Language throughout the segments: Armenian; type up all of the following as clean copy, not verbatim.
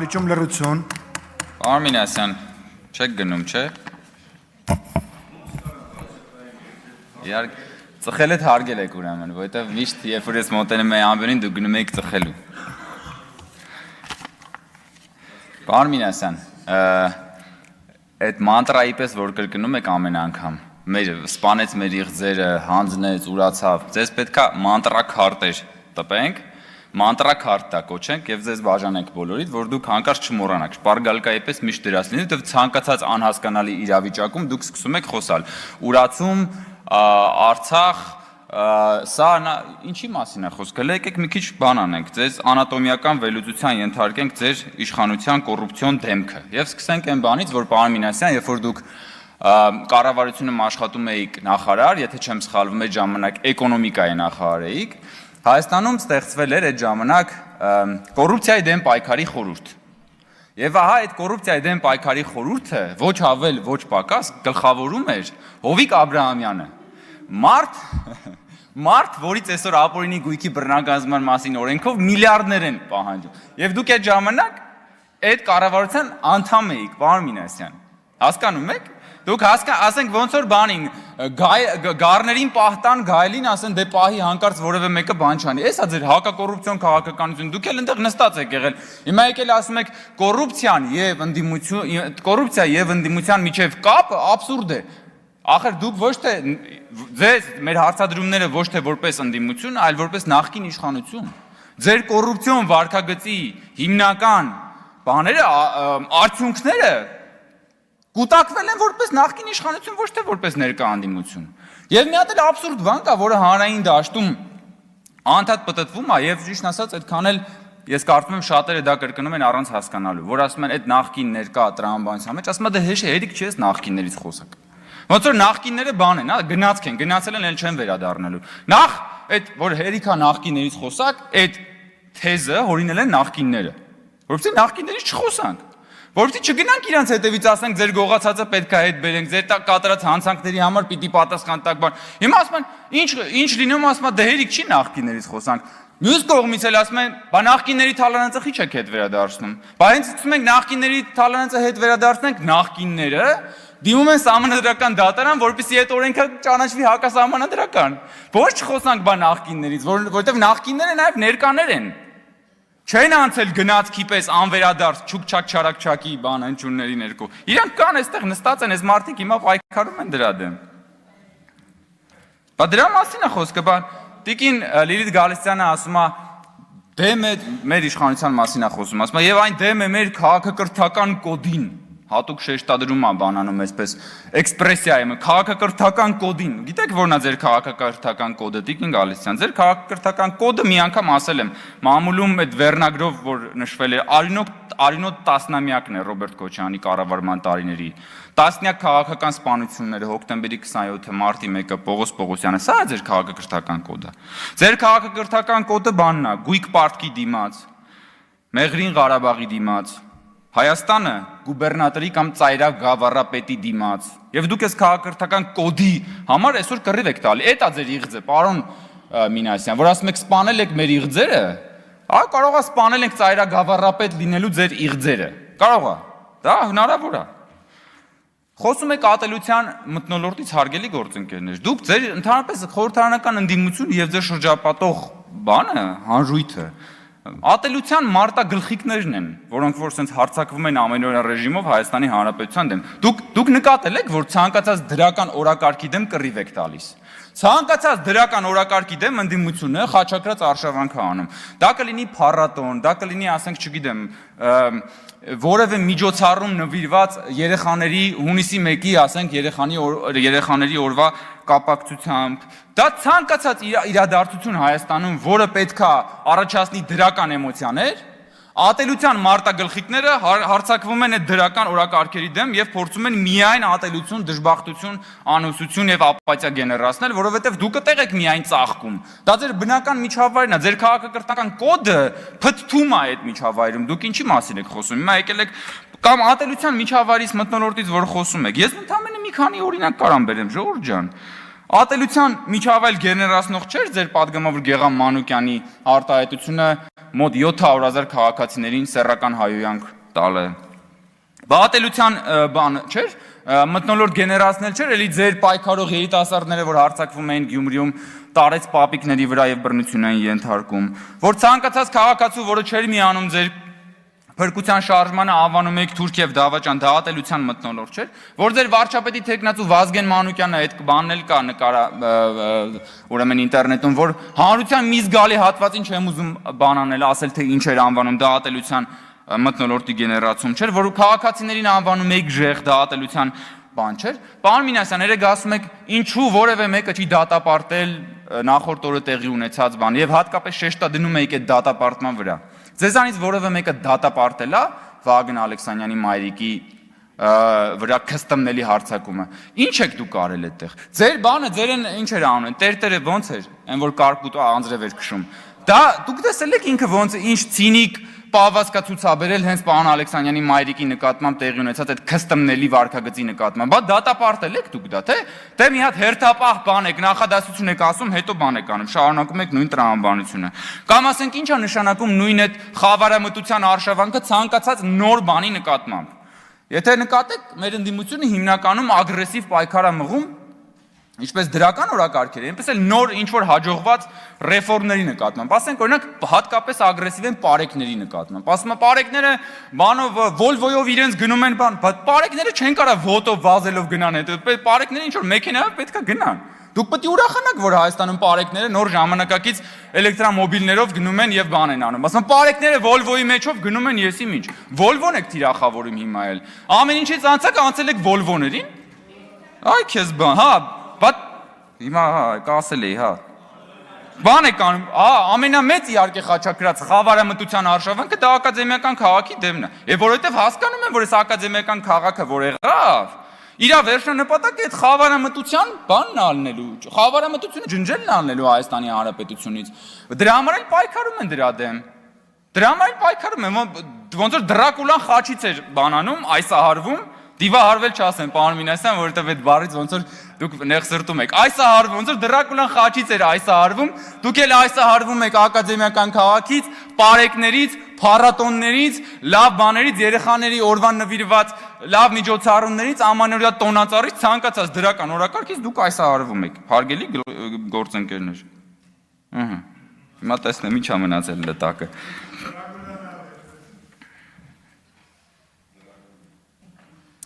Միջում լրություն Արմինասյան, չեք գնում, չէ։ Իհարկե, ծխել եք հարգել եք ուրեմն, որովհետև միշտ երբ որ ես մոտենում եմ ամբյոնին, դուք գնում եք ծխելու։ Արմինասյան, այդ մանտրայի պես որ կրկնում եք ամեն անգամ, մեր սպանեց մեր իղձերը, հանձնեց, ուրացավ, ձեզ պետքա մանտրա քարտեր տպենք, մանտրա քարտա կոչենք եւ ձեզ բաժանենք բոլորիդ, որ դուք հանկարծ չմոռանաք, շպարգալկայի պես միշտ դրած լինի, որովհետեւ ցանկացած անհասկանալի իրավիճակում դուք սկսում եք խոսալ։ Ուրացում, Արցախ, սա ինչի մասին է խոսքը։ Եկեք մի քիչ բան անենք, ձեզ անատոմիական վերլուծության ենթարկենք ձեր իշխանության կոռուպցիոն դեմքը եւ սկսենք այն բանից, որ պարոն Մինասյան, երբ որ դուք կառավարությունում աշխատում էիք նախարար, եթե չեմ սխալվում, այդ ժամանակ էկոնոմիկայի նախարար էիք, Հայաստանում ստեղծվել էր այդ ժամանակ կոռուպցիայի դեմ պայքարի խորհուրդ։ Եվ ահա այդ կոռուպցիայի դեմ պայքարի խորհուրդը ոչ ավել, ոչ պակաս գլխավորում էր Հովիկ Աբրահամյանը։ Մարդ, որից այսօր ապօրինի գույքի բռնագազման մասին օրենքով միլիարդներ են պահանջում։ Եվ դուք այդ ժամանակ այդ կառավարության անդամ էիք, պարոն Մինասյան։ Հասկանում եք։ Դուք ասենք ոնց որ բանին գառներին պահտան գայլին ասեն դե պահի հանկարծ որևէ մեկը բան չանի։ Էսա ձեր հակակոռուպցիոն քաղաքականություն, դուք էլ այնտեղ նստած եք եղել։ Հիմա եկել ասում եք կոռուպցիա եւ ընդդիմության միջև կապը աբսուրդ է։ Ախր դուք ոչ թե ձեզ մեր հարցադրումները ոչ թե որպես ընդդիմություն, այլ որպես նախկին իշխանություն։ Ձեր կոռուպցիոն վարքագծի հիմնական բաները, արդյունքները կուտակվել են որպես նախկին իշխանություն, ոչ թե որպես ներկա ընդդիմություն։ Եվ մի հատ էլ աբսուրդ բան կա, որը հանրային դաշտում անդադ պտտվում է եւ ճիշտ ասած այդքան էլ ես կարծում եմ շատերը դա կրկնում են առանց հասկանալու, որ ասում են այդ նախկին ներկա տրամաբանության մեջ, ասում են դե հեշ է, հերիք չի ես նախկիններից խոսակ։ Ոնց որ նախկինները բան են, հա, գնացք են, գնացել են, էլ չեն վերադառնալու։ Նախ այդ որ հերիքա նախկիններից խոսակ, այդ թեզը հորինել են նախկինները, որովհետեւ նախկիններից չխոսանք։ Որովհետեւ չգնանք իրանց հետևից ասենք ձեր գողացածը պետք է հետ բերենք, ձեր կատարած հանցանքների համար պիտի պատասխան տակ բան։ Հիմա ասում են ինչ լինում, ասում են դե հերիք չի նախկիններից խոսանք։ Մյուս կողմից էլ ասում են, բա նախկինների թալանացը խիչ եք հետ վերադարձնում։ Բա հենց ասում ենք նախկինների թալանացը հետ վերադարձնենք, նախկինները դիմում են սահմանադրական դատարան, որպեսզի այդ օրենքը ճանաչվի հակասահմանադրական։ Ոչ չխոսանք բա նախկիններից, որովհետև նախկինները նաև ներկաներ են։ Չեն անցել գնացքի պես անվերադարձ չուկչակ-չարակչակի բան հնչյունների ներքո։ Իրանք կան այստեղ նստած են, այս մարդիկ հիմա պայքարում են դրա դեմ։ Բա դրա մասին է խոսքը, բա տիկին Լիլիթ Գալստյանը ասում է դեմ է մեր իշխանության մասին է խոսում, ասում է եւ այն դեմ է մեր քաղաքակրթական կոդին։ Հատուկ շեշտադրում է բանանում այսպես էքսպրեսիայում քաղաքակրթական կոդին։ Գիտեք որն է ձեր քաղաքակրթական կոդը, Տիկին Գալստյան, ձեր քաղաքակրթական կոդը մի անգամ ասել եմ մամուլում այդ վերնագրով որ նշվել է Արինոտ տասնամյակն է Ռոբերտ Քոչարյանի կառավարման տարիների։ Տասնյակ քաղաքական սպանությունները հոկտեմբերի 27-ը, մարտի 1-ը Պողոս Պողոսյանը, սա է ձեր քաղաքակրթական կոդը։ Ձեր քաղաքակրթական կոդը բանն է՝ գույք պարտքի դիմաց, Մեղրին Ղարաբաղի դիմաց, Հայաստանը գուբերնատորի կամ ծայրակ գավառապետի դիմաց եւ դուք այս քաղաքակրթական կոդի համար այսօր կռիվ եք տալի։ Էդ է ձեր իղձը, պարոն Մինասյան, որ ասում եք սպանել եք մեր իղձերը, հա կարող է սպանել ենք ծայրակ գավառապետ լինելու ձեր իղձերը։ Կարող է։ Դա հնարավոր է։ Խոսում եք ատելության մթնոլորտից հարգելի գործընկերներ։ Դուք ձեր ընդհանրապես խորհրդարանական ընդդիմություն եւ ձեր շրջապատող բանը, հանրույթը ատելության մարտագլխիկներն են, որոնք որ սենց հարձակվում են ամենօրյա ռեժիմով Հայաստանի Հանրապետության դեմ։ Դուք նկատել եք, որ ցանկացած դրական օրակարգի դեմ կռիվ եք տալիս։ Ցանկացած դրական օրակարգի դեմ ընդդիմությունը խաչակրած արշավանք է անում։ Դա կլինի փառատոն, դա կլինի, ասենք, չգիտեմ, որևէ միջոցառում նվիրված երեխաների հունիսի 1-ի, ասենք, երեխաների օրվա կապակցությամբ։ Դա ցանկացած իրադարձություն Հայաստանում, որը պետքա առաջացնի դրական էմոցիաներ, ատելության մարտագլխիկները հարձակվում են այդ դրական օրակարգերի դեմ եւ փորձում են միայն ատելություն, դժբախտություն, անհուսություն եւ ապաթիա գեներացնել, որովհետեւ դուք այդտեղ եք միայն ծաղկում։ Դա ձեր բնական միջավայրն է, ձեր քաղաքակրթական կոդը փթթում է այդ միջավայրում։ Դուք ինչի մասին եք խոսում։ Հիմա եկել եք կամ ատելության միջավայրից մթնոլորտից որ խոսում եք։ Ես ընդամենը մի քանի օրինակ կարամ բերեմ, ժողովուրդ ջան։ Ատելության միջավայր գեներացնող չէր ձեր պատգամավոր Գեգամ Մանուկյանի արտահայտությունը մոտ 700,000 քաղաքացիներին սեռական հայոյանք տալը։ Բաղատելության բան չէր, մթնոլորտ գեներացնել չէր, էլի ձեր պայքարող երիտասարդները, որ հարձակվում էին Գյումրիում, տարեց պապիկների վրա եւ բռնություն էին ենթարկում, որ ցանկացած քաղաքացու, որը չէր միանում ձեր փրկության շարժմանը, անվանում եք Թուրք եւ Դավաճան, դահատելության մթնոլորտ չէր, որ ձեր վարչապետի տեխնացու Վազգեն Մանուկյանը այդ բանն էլ կա նկարա ուրեմն ինտերնետում, որ հանրության մի զգալի հատվածին չեմ ուզում բան անել, ասել թե ինչ էր անվանում դահատելության մթնոլորտի գեներացում չէր, որ քաղաքացիներին անվանում եք ժեղ դահատելության բան չէր։ Պարոն Մինասյան, երեք ասում եք, ինչու որևէ մեկը չի դատապարտել նախորդ օրը տեղի ունեցած բան եւ հատկապես շեշտադրում եք այդ դատապարտման վրա։ Ձեզանից որևէ մեկը դատապարտել է Վագն Ալեքսանյանի մայրիկի վրա քստմնելի հարձակումը։ Ինչ եք դուք արել այդտեղ։ Ձեր բանը ձերեն ինչ էր անում, տերտերը ոնց էր, այն որ կարկուտ անձրև էր քշում։ Դա դուք տեսել եք ինքը ոնց ինչ ցինիկ պահվածքա ցուցաբերել հենց պարոն Ալեքսանյանի մայրիկի նկատմամբ տեղի ունեցած այդ քստմնելի վարքագծի նկատմամբ։ Բա դատապարտել եք դուք դա, թե մի հատ հերթապահ բան եք, նախադասություն եք ասում, հետո բան եք անում, շարունակում եք նույն տրամաբանությունը։ Կամ ասենք ինչ է նշանակում նույն այդ խավարամտության արշավանքը ցանկացած նոր բանի նկատմամբ։ Եթե նկատեք, մեր ընդդիմությունը հիմնականում ագրեսիվ պայքար է մղում ինչպես դրական օրակարգեր, այնպես էլ նոր ինչ-որ հաջողված ռեֆորմների նկատմամբ։ Ասենք օրինակ հատկապես ագրեսիվ են պարեկների նկատմամբ։ Ասում են պարեկները բանով Volvo-ով իրենց գնում են բան, բայց պարեկները չեն կարող ոտով վազելով գնան այդ։ Պարեկները ինչ-որ մեքենայով պետք է գնան։ Դուք պետք է ուրախանաք, որ Հայաստանում պարեկները նոր ժամանակակից էլեկտրամոբիլներով գնում են եւ բան են անում։ Ասում պարեկները Volvo-ի մեջով գնում են եսի ինչ։ Volvo-ն եք թիրախավորում հիմա էլ։ Ամեն ինչից անցակ անցել եք Volvo-ներին։ Այ քեզ բան, հա Բայց հիմա կասել էի, հա։ Բան եք անում, ամենամեծ իհարկե խաչակրած խավարամտության արշավանքը դա ակադեմիական քաղաքի դեմն է։ Եվ որովհետև հասկանում եմ, որ այս ակադեմիական քաղաքը որ եղավ, իր վերջնանպատակը այդ խավարամտության բանն ալնելու, խավարամտությունը ջնջելն ալնելու Հայաստանի Հանրապետությունից։ Դրա համար էլ պայքարում են դրա դեմ։ Դրա համար էլ պայքարում են, ոնց որ Դրակուլան խաչից էր բանանում, այսահարվում Դիվահարվել չասեմ, պարոն Մինասյան, որովհետև այդ բառից ոնց որ դուք նեղսրտում եք։ Այսահարվում, ոնց որ Դրակուլան խաչից էր այսահարվում, դուք էլ այսահարվում եք ակադեմիական քաղաքից, պարեկներից, փառատոններից, լավ բաներից, երեխաների օրվան նվիրված լավ միջոցառումներից, ամանորյա տոնածառից, ցանկացած դրական օրակարգից դուք այսահարվում եք։ Հարգելի գործընկերներ։ Ահա։ Հիմա տեսնեմ ինչ է մնացել լտակը։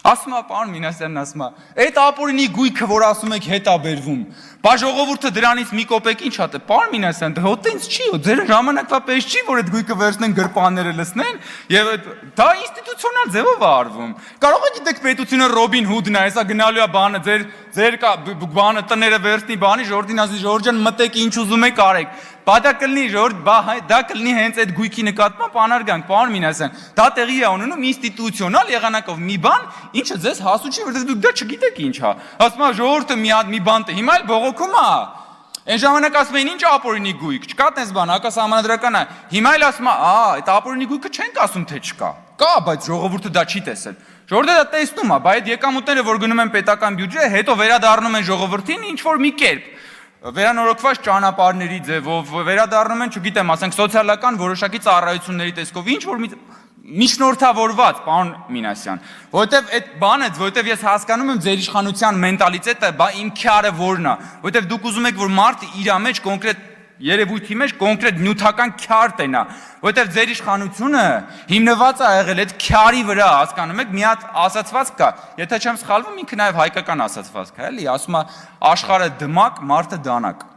Ասում է պարոն Մինասյանն ասում է, այդ ապօրինի գույքը, որ ասում եք հետ է բերվում, բա ժողովուրդը դրանից մի կոպեկ ինչ հատ է, պարոն Մինասյան, դա հոտ ինձ չի, ձեր ժամանակվա պես չի, որ այդ գույքը վերցնեն գրպանները լցնեն, եւ դա ինստիտուցիոնալ ձևով է արվում։ Կարող եք գիտեք պետությունը Ռոբին Հուդն է, հեսա գնալու է բանը, ձեր բանը տները վերցնի բանի, ժողովրդին ասի Ժորժ ջան, մտեք ինչ ուզում եք արեք։ Բա դա կլինի ժողովուրդ, դա կլինի հենց այդ գույքի նկատմամբ անարգանք, պարոն Մինասյան։ Դա տեղի է ունենում ինստիտուցիոնալ եղանակով մի բան, ինչը ձեզ հասու չի, որովհետև դուք դա չգիտեք ինչ է։ Ասում է ժողովուրդը մի բան տե, հիմա էլ բողոքում է։ Այն ժամանակ ասում էին ինչ ապօրինի գույք, չկա տես բան, հակասահմանադրական է։ Հիմա էլ ասում է, այդ ապօրինի գույքը չենք ասում թե չկա։ Կա, բայց ժողովուրդը դա չի տեսել։ Ժողովուրդը դա տեսնում է, բայց այդ եկամուտները, որ գնում են պետական բյուջե, հետո վերադառնում են ժողովրդին ինչ որ մի կերպ վերանորոգված ճանապարհների ձևով, վերադառնում են, չգիտեմ, ասենք սոցիալական որոշակի ծառայությունների տեսքով, ինչ որ միջնորդավորված, պարոն Մինասյան, որովհետև այդ բանը, որովհետև ես հասկանում եմ ձեր իշխանության մենտալիտետը, բա իմ քյարը որն է, որովհետև դուք ուզում եք, որ մարդը իր մեջ կոնկրետ երևույթի մեջ կոնկրետ նյութական քյար տենա, որովհետև ձեր իշխանությունը հիմնված է եղել այդ քյարի վրա, հասկանում եք, մի հատ ասացված կա, եթե չեմ սխալվում, ինքը նաև հայկական ասացված կա, էլի, ասում է աշխարհը դմակ, մարդը դանակ։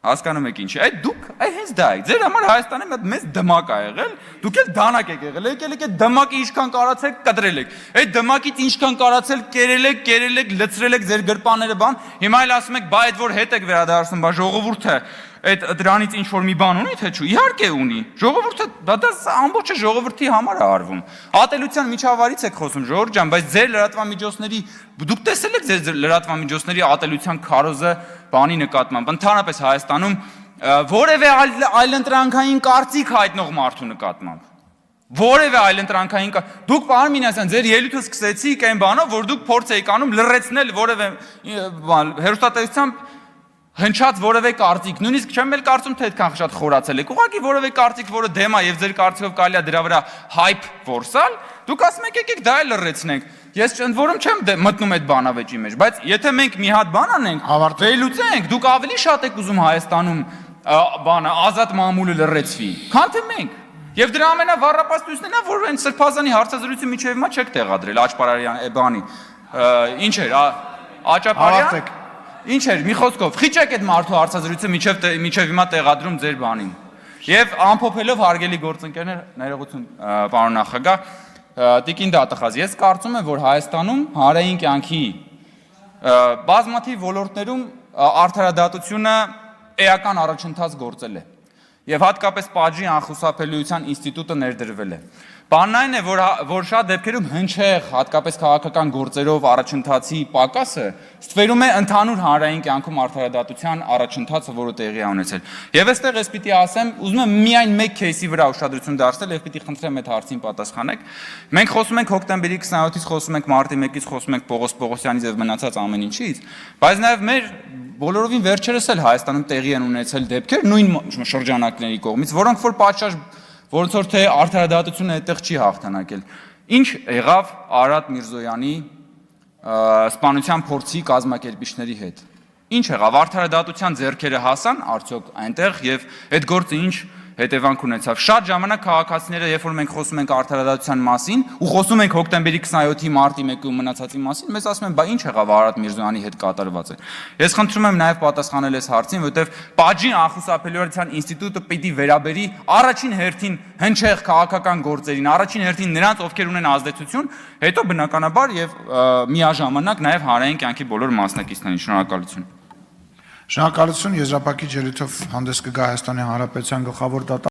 Հասկանում եք ինչ է։ Այդ դուք հենց դա եք։ Ձեր համար Հայաստանը մի մեծ դմակ ա եղել, դուք էլ դանակ եք եղել։ Եկել եք այդ դմակը ինչքան կարացել կտրել եք։ Այդ դմակից ինչքան կարացել կերել եք, լցրել եք ձեր գրպանները բան։ Հիմա էլ ասում եք, բա այդ որ հետ եք վերադարձնում, բա ժողովուրդը այդ դրանից ինչ որ մի բան ունի թե չէ։ Իհարկե ունի։ Ժողովուրդը դա ամբողջը ժողովրդի համար է արվում։ Ատելության միջավայրից եք խոսում, Ժորժ ջան, բայց ձեր լրատվամիջոցների դուք տեսել եք ձեր լրատվամիջոցների ատելության քարոզը բանի նկատմամբ, ընդհանրապես Հայաստանում որևէ այլընտրանքային կարծիք հայտնող մարդու նկատմամբ։ Որևէ այլընտրանքային դուք պարոն Մինասյան ձեր ելույթը սկսեցիք այն բանով, որ դուք փորձ եք անում լրացնել որևէ հերոստատեսությամբ հնչած որևէ կարծիք, նույնիսկ չեմ էլ կարծում թե այդքան շատ խորացել եք, ուղղակի որևէ կարծիք, որը դեմ է եւ ձեր կարծիքով կարելի է դրա վրա հայփ որսալ, դուք ասում եք եկեք դա էլ լրացնենք։ Ես ընդ որում չեմ մտնում այդ բանավեճի մեջ, բայց եթե մենք մի հատ բան անենք, վերլուծենք, դուք ավելի շատ եք ուզում Հայաստանում բանը ազատ մամուլը լրացվի, քան թե մենք։ Եվ դրա ամենավառապաստությունն է, որ այն Սրբազանի հարցազրույցի միջև հիմա չեք տեղադրել Աճպարարյան բանի։ Ինչ էր, Աճապարյան։ Ինչ էր, մի խոսքով, խիճեք այդ մարդու հարցազրույցը միջև հիմա տեղադրում ձեր բանին։ Եվ ամփոփելով հարգելի գործընկերներ, ներողություն, պարոն նախագահ, Տիկին Դատախազ, ես կարծում եմ, որ Հայաստանում հանրային կյանքի բազմաթիվ ոլորտներում արդարադատությունը էական առաջընթաց գործել է։ Եվ հատկապես պատժի անխուսափելիության ինստիտուտը ներդրվել է։ Բանն այն է, որ շատ դեպքերում հնչեղ, հատկապես քաղաքական գործերով առաջընթացի պակասը ստվերում է ընդհանուր հանրային կյանքում արդարադատության առաջընթացը, որը տեղի է ունեցել։ Եվ այստեղ ես պիտի ասեմ, ուզում եմ միայն մեկ кейսի վրա ուշադրություն դարձնել եւ պիտի խնդրեմ այդ հարցին պատասխանեք։ Մենք խոսում ենք հոկտեմբերի 27-ից, խոսում ենք մարտի 1-ից, խոսում ենք Պողոս Պողոսյանից եւ մնացած ամեն ինչից, բայց նաեւ մեր բոլորովին վերջերս էլ Հայաստանում տեղի են ունեցել դեպքեր նույն շրջանակների կողմից, որոնք որ պատշաճ որոնց որ թե արդարադատությունը այդտեղ չի հաղթանակել։ Ինչ եղավ Արադ Միրզոյանի սպանության փորձի կազմակերպիչների հետ։ Ինչ եղավ արդարադատության ձեռքերը հասան արդյոք այնտեղ եւ այդ գործը ինչ հետևանք ունեցավ։ Շատ ժամանակ քաղաքացիները, երբ որ մենք խոսում ենք արդարադատության մասին ու խոսում ենք հոկտեմբերի 27-ի մարտի 1-ի ու մնացածի մասին, մեզ ասում են, բա ինչ եղավ Արադ Միրզոյանի հետ կատարվածը։ Ես խնդրում եմ նաև պատասխանել այս հարցին, որովհետև պատժի անխուսափելիության ինստիտուտը պիտի վերաբերի առաջին հերթին հնչեղ քաղաքական գործերին, առաջին հերթին նրանց, ովքեր ունեն ազդեցություն, հետո բնականաբար եւ միաժամանակ նաև հանրային կյանքի բոլոր մասնակիցներին։ Շնորհակալություն։ Շնորհակալություն, եզրափակիչ ելույթով հանդես կգա Հայաստանի Հանրապետության գլխավոր